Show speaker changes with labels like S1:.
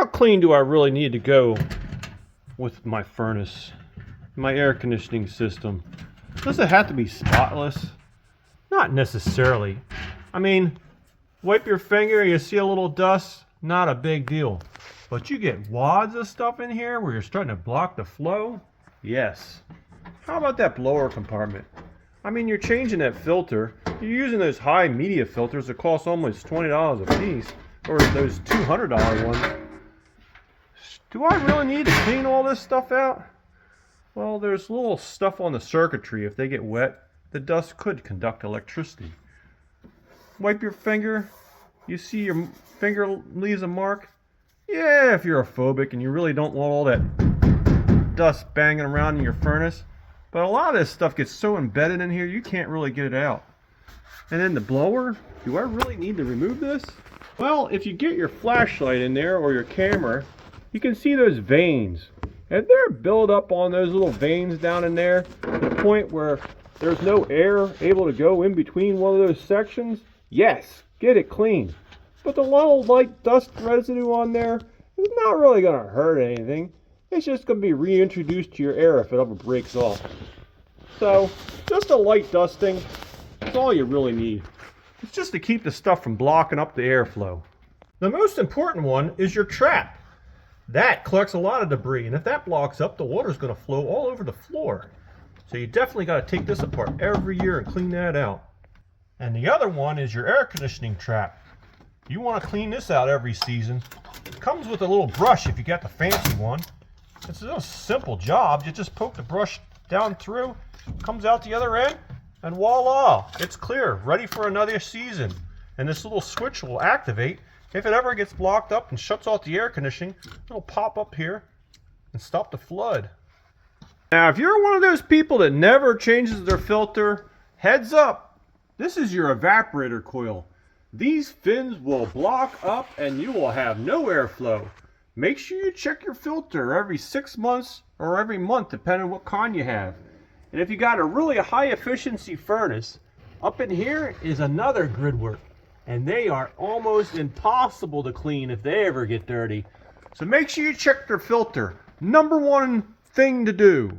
S1: How clean do I really need to go with my furnace, my air conditioning system? Does it have to be spotless? Not necessarily. I mean, wipe your finger, you see a little dust, not a big deal. But you get wads of stuff in here where you're starting to block the flow? Yes. How about that blower compartment? I mean, you're changing that filter. You're using those high media filters that cost almost $20 a piece, or those $200 ones. Do I really need to clean all this stuff out? Well, there's little stuff on the circuitry. If they get wet, the dust could conduct electricity. Wipe your finger. You see your finger leaves a mark? Yeah, if you're a phobic and you really don't want all that dust banging around in your furnace. But a lot of this stuff gets so embedded in here, you can't really get it out. And then the blower, do I really need to remove this? Well, if you get your flashlight in there or your camera, you can see those veins. And they're built up on those little veins down in there to the point where there's no air able to go in between one of those sections. Yes, get it clean. But the little light dust residue on there is not really going to hurt anything. It's just going to be reintroduced to your air if it ever breaks off. So, just a light dusting, that's all you really need. It's just to keep the stuff from blocking up the airflow. The most important one is your trap. That collects a lot of debris, and if that blocks up, the water's going to flow all over the floor. So you definitely got to take this apart every year and clean that out. And the other one is your air conditioning trap. You want to clean this out every season. It comes with a little brush if you got the fancy one. It's a simple job. You just poke the brush down through, comes out the other end, and voila, it's clear, ready for another season. And this little switch will activate. If it ever gets blocked up and shuts off the air conditioning, it'll pop up here and stop the flood. Now, if you're one of those people that never changes their filter, heads up, this is your evaporator coil. These fins will block up and you will have no airflow. Make sure you check your filter every 6 months or every month, depending on what kind you have. And if you got a really high efficiency furnace, up in here is another grid work. And they are almost impossible to clean if they ever get dirty. So make sure you check your filter. #1 thing to do.